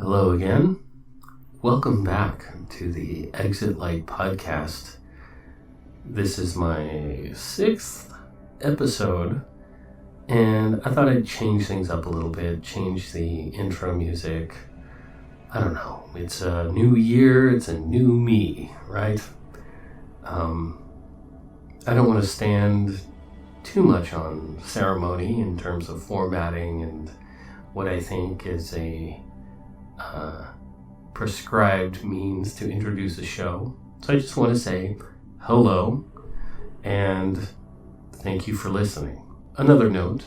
Hello again. Welcome back to the Exit Light podcast. This is my 6th episode, and I thought I'd change things up a little bit, change the intro music. I don't know. It's a new year, it's a new me, right? I don't want to stand too much on ceremony in terms of formatting and what I think is a prescribed means to introduce a show. So I just want to say hello and thank you for listening. Another note,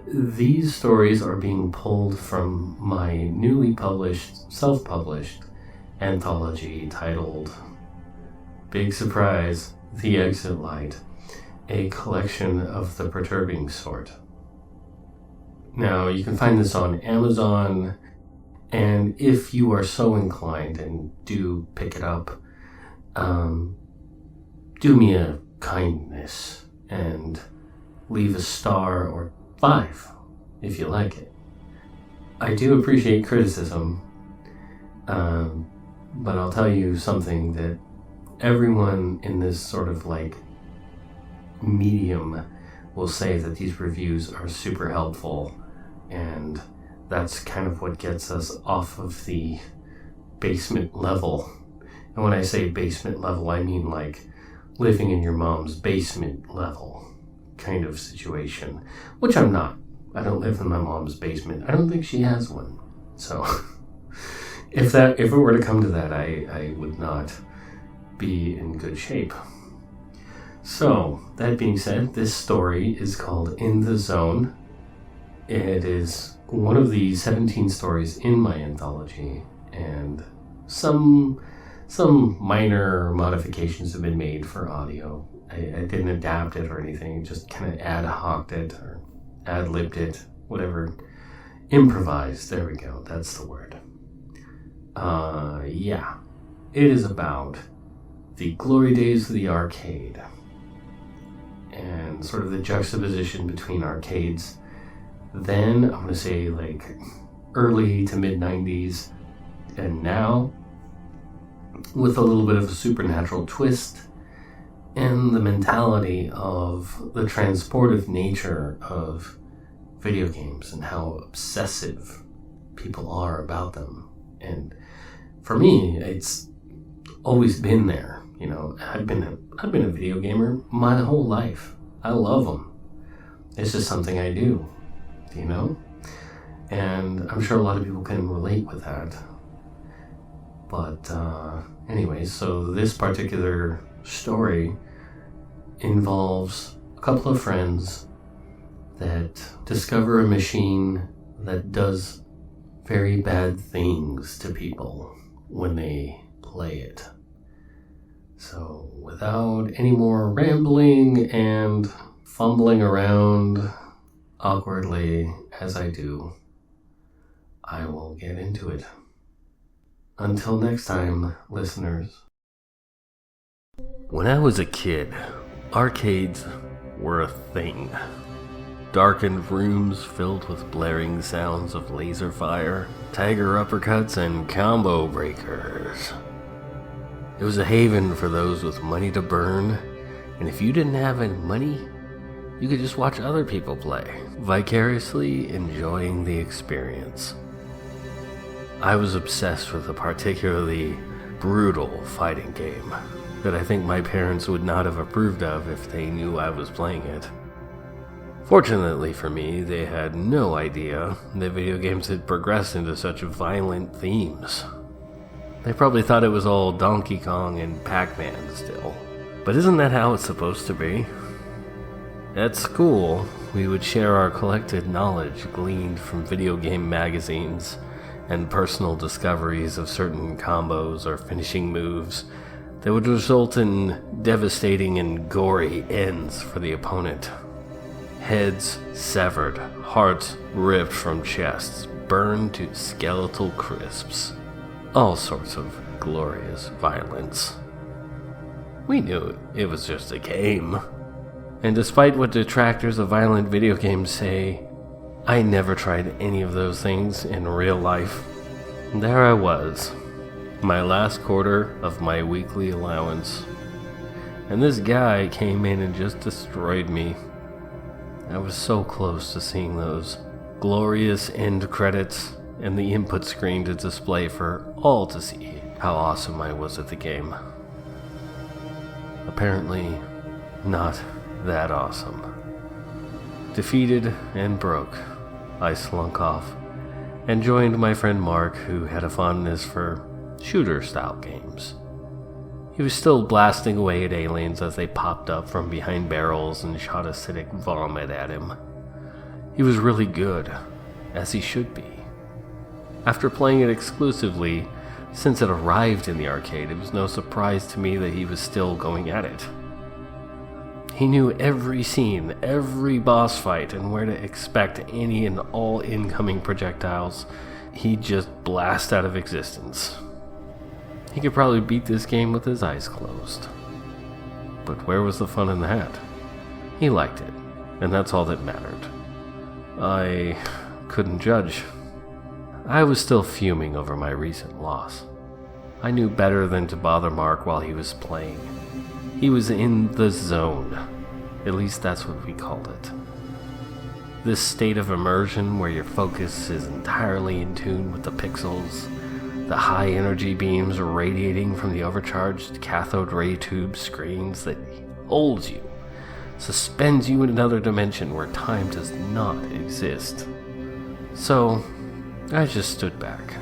these stories are being pulled from my newly published, self-published anthology titled, big surprise, The Exit Light, a collection of the perturbing sort. Now, you can find this on Amazon, and if you are so inclined and do pick it up, do me a kindness and leave a star or 5 if you like it. I do appreciate criticism, but I'll tell you something that everyone in this sort of medium will say that these reviews are super helpful, and that's kind of what gets us off of the basement level. And when I say basement level, I mean living in your mom's basement level kind of situation, which I'm not. I don't live in my mom's basement. I don't think she has one. So if it were to come to that, I would not be in good shape. So, that being said, this story is called In the Zone. It is one of the 17 stories in my anthology, and some minor modifications have been made for audio. I didn't adapt it or anything, just kind of ad hoc'd it or ad-libbed it, whatever. Improvised, there we go, that's the word. It is about the glory days of the arcade, and sort of the juxtaposition between arcades then, I'm going to say early to mid 90s, and now, with a little bit of a supernatural twist, and the mentality of the transportive nature of video games and how obsessive people are about them. And for me, it's always been there. You know, I've been a video gamer my whole life. I love them. It's just something I do, you know? And I'm sure a lot of people can relate with that. But anyway, so this particular story involves a couple of friends that discover a machine that does very bad things to people when they play it. So, without any more rambling and fumbling around awkwardly as I do, I will get into it. Until next time, listeners. When I was a kid, arcades were a thing. Darkened rooms filled with blaring sounds of laser fire, tiger uppercuts, and combo breakers. It was a haven for those with money to burn, and if you didn't have any money, you could just watch other people play, vicariously enjoying the experience. I was obsessed with a particularly brutal fighting game that I think my parents would not have approved of if they knew I was playing it. Fortunately for me, they had no idea that video games had progressed into such violent themes. They probably thought it was all Donkey Kong and Pac-Man still. But isn't that how it's supposed to be? At school, we would share our collected knowledge gleaned from video game magazines and personal discoveries of certain combos or finishing moves that would result in devastating and gory ends for the opponent. Heads severed, hearts ripped from chests, burned to skeletal crisps. All sorts of glorious violence. We knew it was just a game. And despite what detractors of violent video games say, I never tried any of those things in real life. There I was, my last quarter of my weekly allowance. And this guy came in and just destroyed me. I was so close to seeing those glorious end credits and the input screen to display for all to see how awesome I was at the game. Apparently, not that awesome. Defeated and broke, I slunk off and joined my friend Mark, who had a fondness for shooter-style games. He was still blasting away at aliens as they popped up from behind barrels and shot acidic vomit at him. He was really good, as he should be. After playing it exclusively, since it arrived in the arcade, it was no surprise to me that he was still going at it. He knew every scene, every boss fight, and where to expect any and all incoming projectiles he'd just blast out of existence. He could probably beat this game with his eyes closed. But where was the fun in that? He liked it, and that's all that mattered. I couldn't judge. I was still fuming over my recent loss. I knew better than to bother Mark while he was playing. He was in the zone. At least that's what we called it. This state of immersion where your focus is entirely in tune with the pixels, the high energy beams radiating from the overcharged cathode ray tube screens that holds you, suspends you in another dimension where time does not exist. So, I just stood back,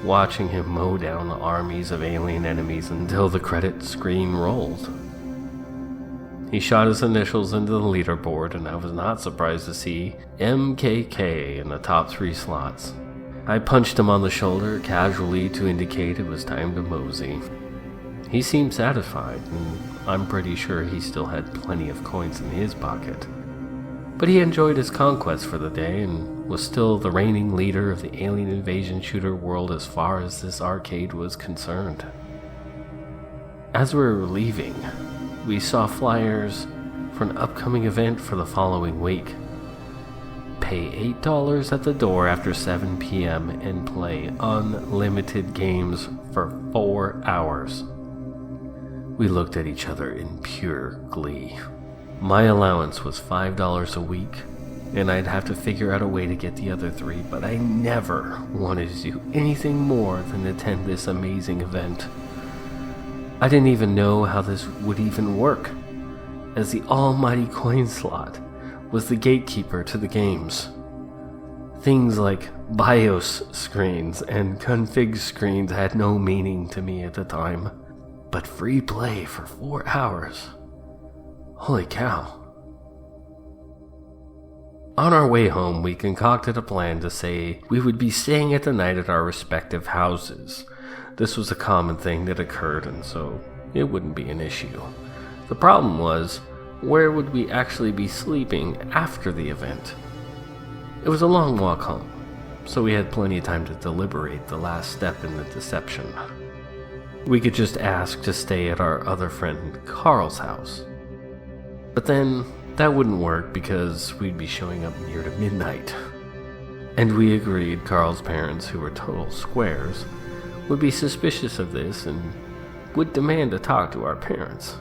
watching him mow down the armies of alien enemies until the credit screen rolled. He shot his initials into the leaderboard, and I was not surprised to see MKK in the top 3 slots. I punched him on the shoulder casually to indicate it was time to mosey. He seemed satisfied, and I'm pretty sure he still had plenty of coins in his pocket. But he enjoyed his conquest for the day and was still the reigning leader of the alien invasion shooter world as far as this arcade was concerned. As we were leaving, we saw flyers for an upcoming event for the following week. Pay $8 at the door after 7 p.m. and play unlimited games for 4 hours. We looked at each other in pure glee. My allowance was $5 a week, and I'd have to figure out a way to get the other 3, but I never wanted to do anything more than attend this amazing event. I didn't even know how this would even work, as the almighty coin slot was the gatekeeper to the games. Things like BIOS screens and config screens had no meaning to me at the time, but free play for 4 hours. Holy cow. On our way home, we concocted a plan to say we would be staying at the night at our respective houses. This was a common thing that occurred, and so it wouldn't be an issue. The problem was, where would we actually be sleeping after the event? It was a long walk home, so we had plenty of time to deliberate the last step in the deception. We could just ask to stay at our other friend Carl's house. But then, that wouldn't work because we'd be showing up near to midnight. And we agreed Carl's parents, who were total squares, would be suspicious of this and would demand to talk to our parents.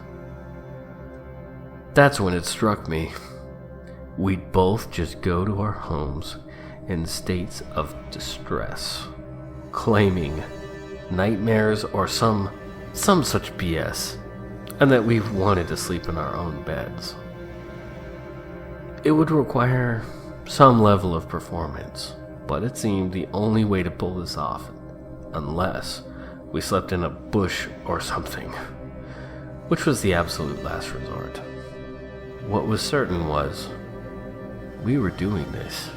That's when it struck me. We'd both just go to our homes in states of distress, claiming nightmares or some such BS, and that we wanted to sleep in our own beds. It would require some level of performance, but it seemed the only way to pull this off, unless we slept in a bush or something, which was the absolute last resort. What was certain was, we were doing this.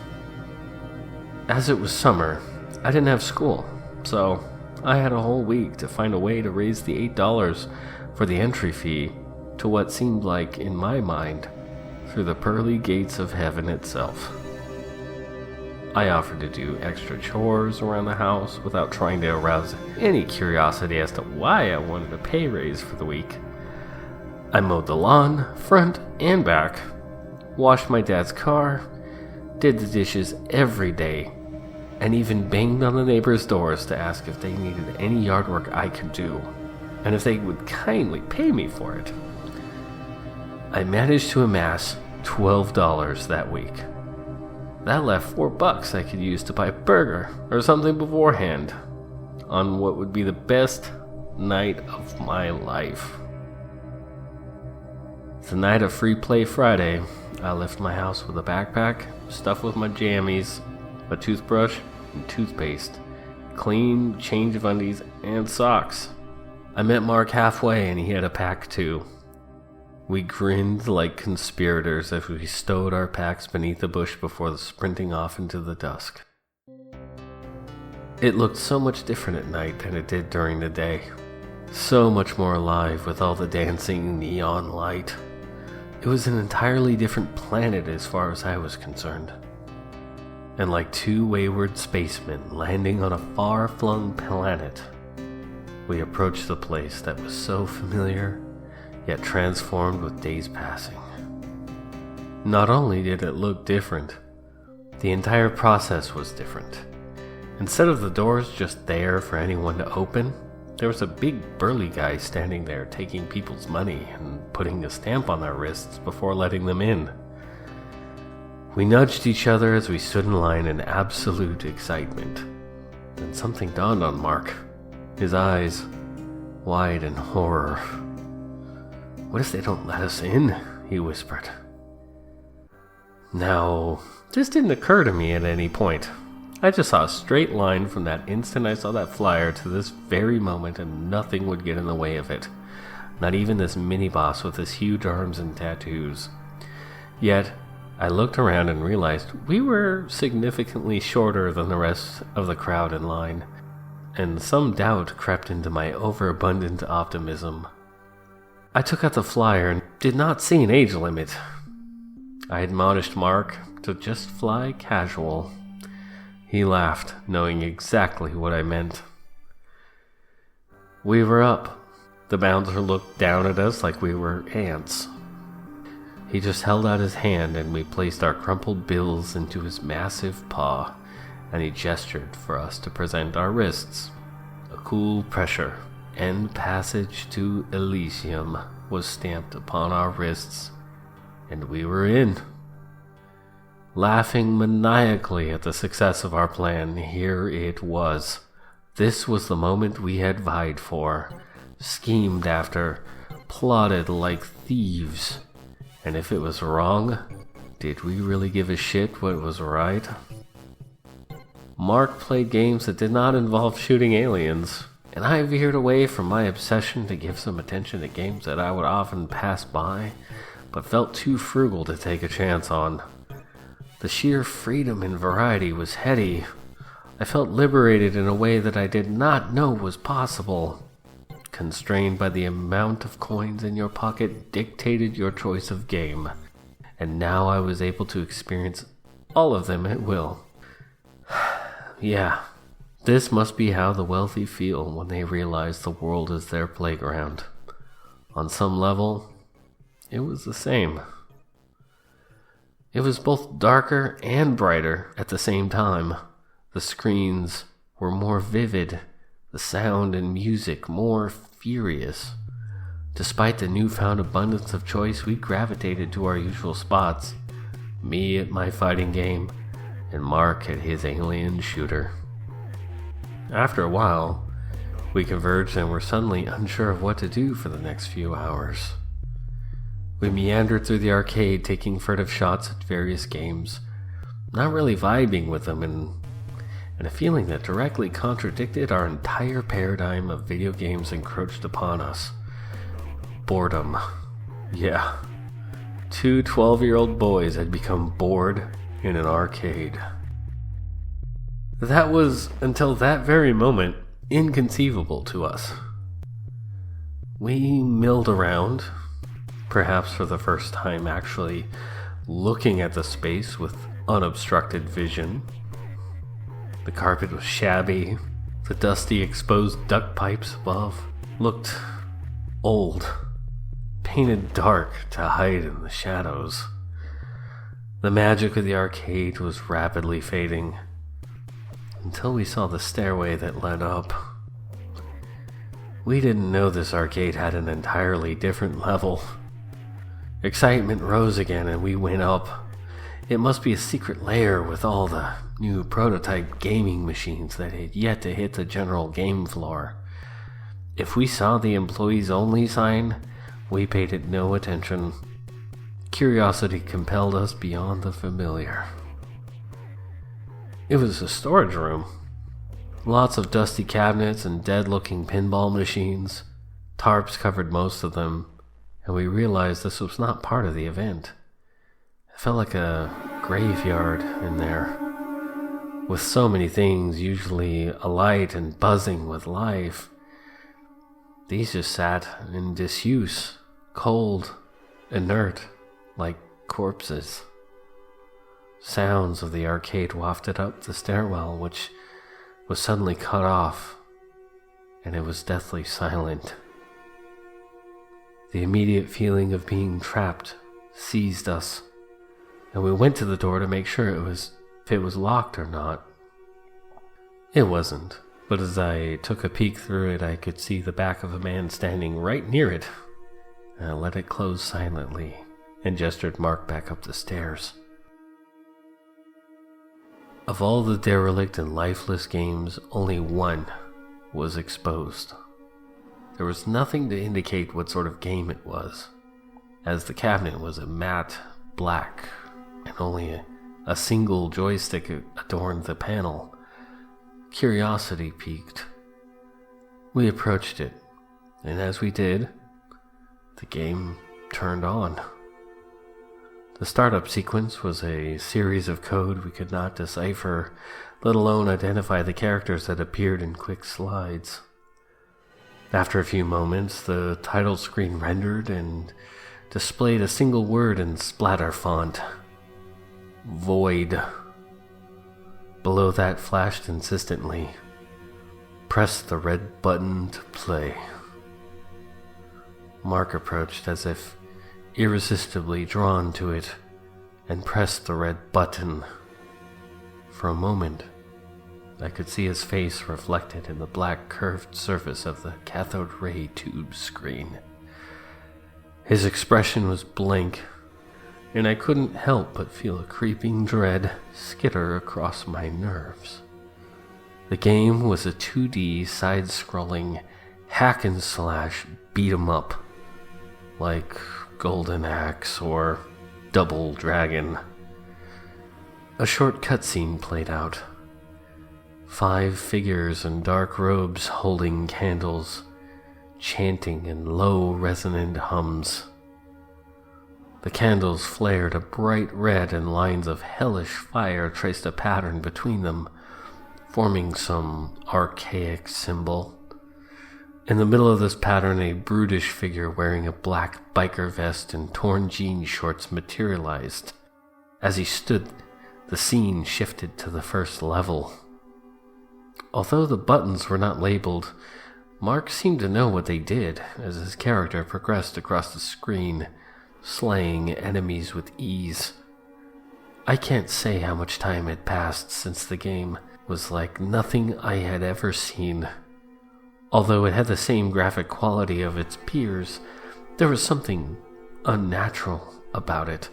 As it was summer, I didn't have school, so I had a whole week to find a way to raise the $8 for the entry fee to what seemed like, in my mind, through the pearly gates of heaven itself. I offered to do extra chores around the house without trying to arouse any curiosity as to why I wanted a pay raise for the week. I mowed the lawn, front and back, washed my dad's car, did the dishes every day, and even banged on the neighbors' doors to ask if they needed any yard work I could do, and if they would kindly pay me for it. I managed to amass $12 that week. That left $4 I could use to buy a burger or something beforehand on what would be the best night of my life. The night of Free Play Friday, I left my house with a backpack stuffed with my jammies, a toothbrush, and toothpaste, clean change of undies, and socks. I met Mark halfway and he had a pack too. We grinned like conspirators as we stowed our packs beneath a bush before sprinting off into the dusk. It looked so much different at night than it did during the day. So much more alive with all the dancing neon light. It was an entirely different planet as far as I was concerned. And like two wayward spacemen landing on a far-flung planet, we approached the place that was so familiar, yet transformed with days passing. Not only did it look different, the entire process was different. Instead of the doors just there for anyone to open, there was a big burly guy standing there taking people's money and putting a stamp on their wrists before letting them in. We nudged each other as we stood in line in absolute excitement. Then something dawned on Mark, his eyes wide in horror. "What if they don't let us in?" he whispered. Now, this didn't occur to me at any point. I just saw a straight line from that instant I saw that flyer to this very moment, and nothing would get in the way of it. Not even this mini-boss with his huge arms and tattoos. Yet, I looked around and realized we were significantly shorter than the rest of the crowd in line, and some doubt crept into my overabundant optimism. I took out the flyer and did not see an age limit. I admonished Mark to just fly casual. He laughed, knowing exactly what I meant. We were up. The bouncer looked down at us like we were ants. He just held out his hand and we placed our crumpled bills into his massive paw, and he gestured for us to present our wrists. A cool pressure, end passage to Elysium, was stamped upon our wrists, and we were in. Laughing maniacally at the success of our plan, here it was. This was the moment we had vied for, schemed after, plotted like thieves. And if it was wrong, did we really give a shit what was right? Mark played games that did not involve shooting aliens, and I veered away from my obsession to give some attention to games that I would often pass by, but felt too frugal to take a chance on. The sheer freedom and variety was heady. I felt liberated in a way that I did not know was possible. Constrained by the amount of coins in your pocket dictated your choice of game, and now I was able to experience all of them at will. Yeah, this must be how the wealthy feel when they realize the world is their playground. On some level, it was the same. It was both darker and brighter at the same time. The screens were more vivid, the sound and music more furious. Despite the newfound abundance of choice, we gravitated to our usual spots. Me at my fighting game, and Mark at his alien shooter. After a while, we converged and were suddenly unsure of what to do for the next few hours. We meandered through the arcade, taking furtive shots at various games, not really vibing with them, and a feeling that directly contradicted our entire paradigm of video games encroached upon us. Boredom. Yeah. 2 12-year-old boys had become bored in an arcade. That was, until that very moment, inconceivable to us. We milled around, perhaps for the first time actually looking at the space with unobstructed vision. The carpet was shabby. The dusty, exposed duct pipes above looked old, painted dark to hide in the shadows. The magic of the arcade was rapidly fading until we saw the stairway that led up. We didn't know this arcade had an entirely different level. Excitement rose again and we went up. It must be a secret lair with all the new prototype gaming machines that had yet to hit the general game floor. If we saw the employees only sign, we paid it no attention. Curiosity compelled us beyond the familiar. It was a storage room. Lots of dusty cabinets and dead-looking pinball machines. Tarps covered most of them, and we realized this was not part of the event. It felt like a graveyard in there, with so many things usually alight and buzzing with life. These just sat in disuse, cold, inert, like corpses. Sounds of the arcade wafted up the stairwell, which was suddenly cut off, and it was deathly silent. The immediate feeling of being trapped seized us, and we went to the door to make sure if it was locked or not. It wasn't, but as I took a peek through it, I could see the back of a man standing right near it, and I let it close silently and gestured Mark back up the stairs. Of all the derelict and lifeless games, only one was exposed. There was nothing to indicate what sort of game it was, as the cabinet was a matte black, and only a single joystick adorned the panel. Curiosity piqued. We approached it, and as we did, the game turned on. The startup sequence was a series of code we could not decipher, let alone identify the characters that appeared in quick slides. After a few moments, the title screen rendered and displayed a single word in splatter font: Void. Below that flashed insistently: press the red button to play. Mark approached as if irresistibly drawn to it, and pressed the red button. For a moment, I could see his face reflected in the black curved surface of the cathode ray tube screen. His expression was blank, and I couldn't help but feel a creeping dread skitter across my nerves. The game was a 2D side-scrolling hack and slash beat 'em up, like Golden Axe or Double Dragon. A short cutscene played out. 5 figures in dark robes holding candles, chanting in low resonant hums. The candles flared a bright red, and lines of hellish fire traced a pattern between them, forming some archaic symbol. In the middle of this pattern, a brutish figure wearing a black biker vest and torn jean shorts materialized. As he stood, the scene shifted to the first level. Although the buttons were not labeled, Mark seemed to know what they did as his character progressed across the screen, slaying enemies with ease. I can't say how much time had passed since the game was like nothing I had ever seen. Although it had the same graphic quality of its peers, there was something unnatural about it.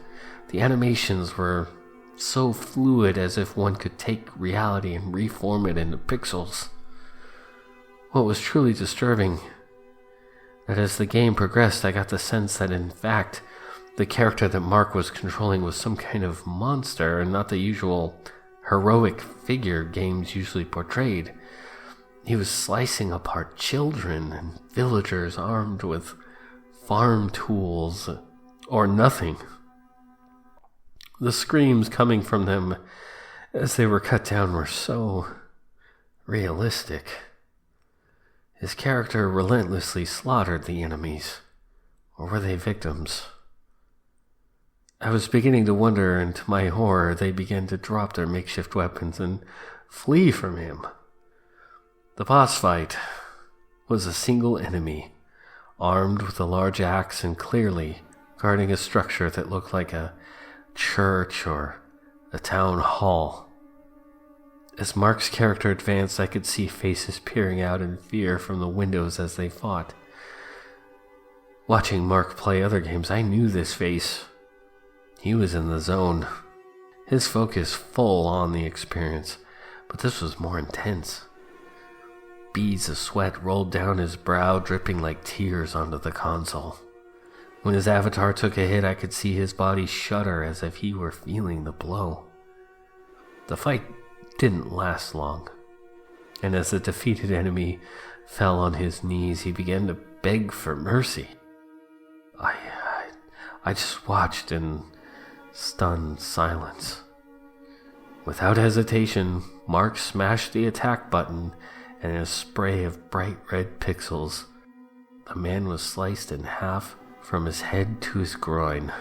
The animations were so fluid, as if one could take reality and reform it into pixels. What was truly disturbing, that as the game progressed, I got the sense that in fact, the character that Mark was controlling was some kind of monster and not the usual heroic figure games usually portrayed. He was slicing apart children and villagers armed with farm tools or nothing. The screams coming from them as they were cut down were so realistic. His character relentlessly slaughtered the enemies, or were they victims? I was beginning to wonder, and to my horror, they began to drop their makeshift weapons and flee from him. The boss fight was a single enemy, armed with a large axe and clearly guarding a structure that looked like a church or a town hall. As Mark's character advanced, I could see faces peering out in fear from the windows as they fought. Watching Mark play other games, I knew this face. He was in the zone. His focus full on the experience, but this was more intense. Beads of sweat rolled down his brow, dripping like tears onto the console. When his avatar took a hit, I could see his body shudder as if he were feeling the blow. The fight didn't last long, and as the defeated enemy fell on his knees, he began to beg for mercy. I just watched in stunned silence. Without hesitation, Mark smashed the attack button, and in a spray of bright red pixels, the man was sliced in half from his head to his groin.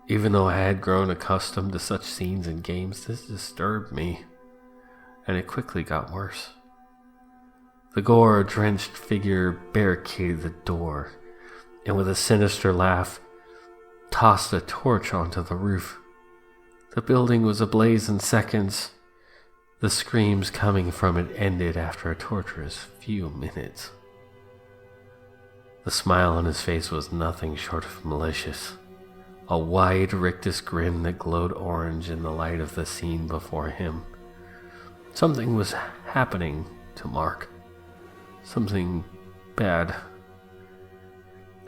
Even though I had grown accustomed to such scenes in games, this disturbed me, and it quickly got worse. The gore-drenched figure barricaded the door, and with a sinister laugh, tossed a torch onto the roof. The building was ablaze in seconds. The screams coming from it ended after a torturous few minutes. The smile on his face was nothing short of malicious. A wide, rictus grin that glowed orange in the light of the scene before him. Something was happening to Mark. Something bad.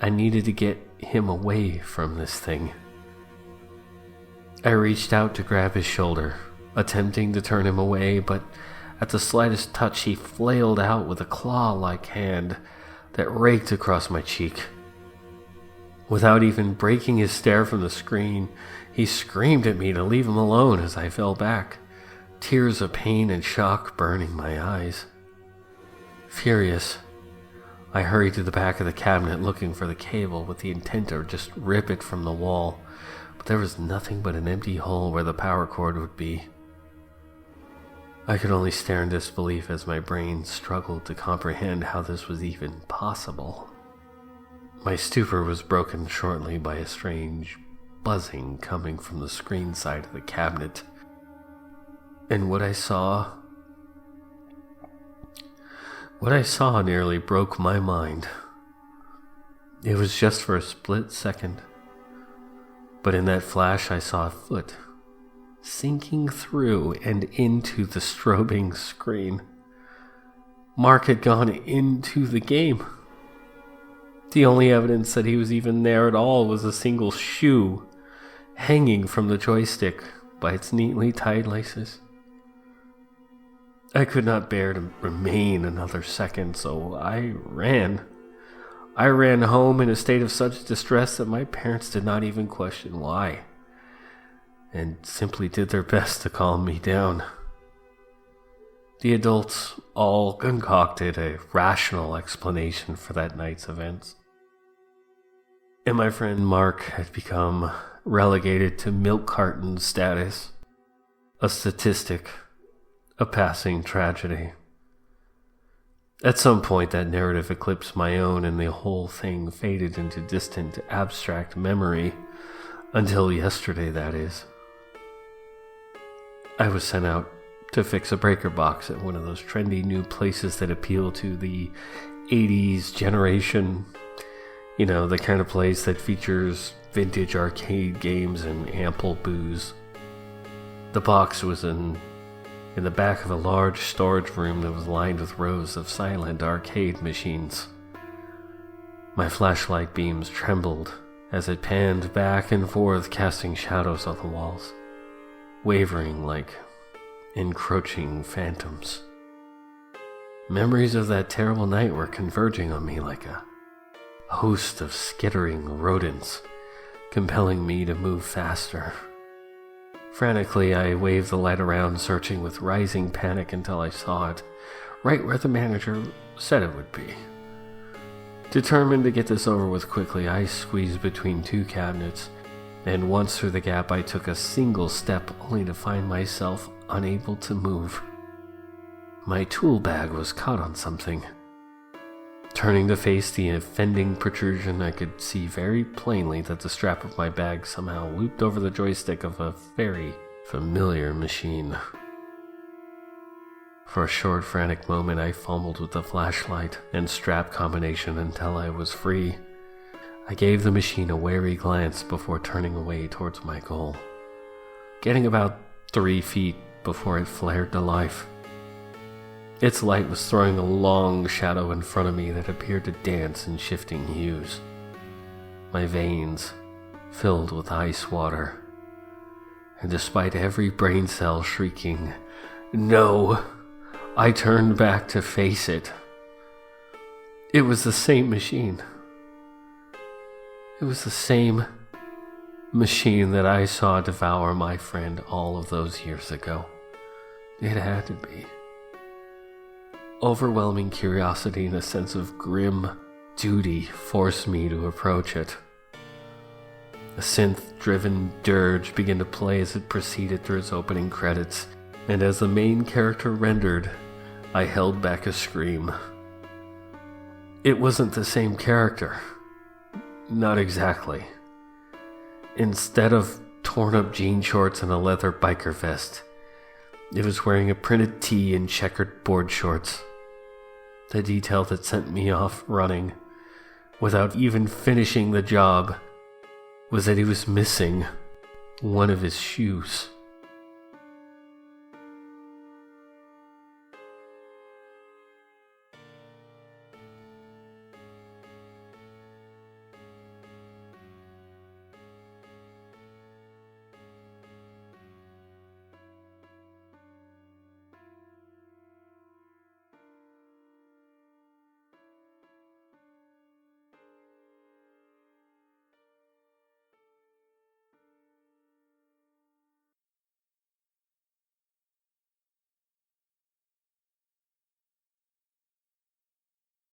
I needed to get him away from this thing. I reached out to grab his shoulder, attempting to turn him away, but at the slightest touch he flailed out with a claw-like hand that raked across my cheek. Without even breaking his stare from the screen, he screamed at me to leave him alone as I fell back, tears of pain and shock burning my eyes. Furious, I hurried to the back of the cabinet looking for the cable with the intent to just rip it from the wall, but there was nothing but an empty hole where the power cord would be. I could only stare in disbelief as my brain struggled to comprehend how this was even possible. My stupor was broken shortly by a strange buzzing coming from the screen side of the cabinet. And what I saw nearly broke my mind. It was just for a split second, but in that flash I saw a foot sinking through and into the strobing screen. Mark had gone into the game. The only evidence that he was even there at all was a single shoe hanging from the joystick by its neatly tied laces. I could not bear to remain another second, so I ran. I ran home in a state of such distress that my parents did not even question why, and simply did their best to calm me down. The adults all concocted a rational explanation for that night's events, and my friend Mark had become relegated to milk carton status, a statistic, a passing tragedy. At some point that narrative eclipsed my own and the whole thing faded into distant abstract memory, until yesterday, that is. I was sent out to fix a breaker box at one of those trendy new places that appeal to the 80s generation. You know, the kind of place that features vintage arcade games and ample booze. The box was in the back of a large storage room that was lined with rows of silent arcade machines. My flashlight beams trembled as it panned back and forth, casting shadows on the walls, wavering like encroaching phantoms. Memories of that terrible night were converging on me like a host of skittering rodents, compelling me to move faster. Frantically, I waved the light around, searching with rising panic until I saw it, right where the manager said it would be. Determined to get this over with quickly, I squeezed between two cabinets, and once through the gap I took a single step only to find myself unable to move. My tool bag was caught on something. Turning to face the offending protrusion, I could see very plainly that the strap of my bag somehow looped over the joystick of a very familiar machine. For a short, frantic moment, I fumbled with the flashlight and strap combination until I was free. I gave the machine a wary glance before turning away towards my goal, getting about 3 feet before it flared to life. Its light was throwing a long shadow in front of me that appeared to dance in shifting hues. My veins filled with ice water, and despite every brain cell shrieking, "No!" I turned back to face it. It was the same machine. It was the same machine that I saw devour my friend all of those years ago. It had to be. Overwhelming curiosity and a sense of grim duty forced me to approach it. A synth-driven dirge began to play as it proceeded through its opening credits, and as the main character rendered, I held back a scream. It wasn't the same character. Not exactly. Instead of torn-up jean shorts and a leather biker vest, it was wearing a printed tee and checkered board shorts. The detail that sent me off running, without even finishing the job, was that he was missing one of his shoes.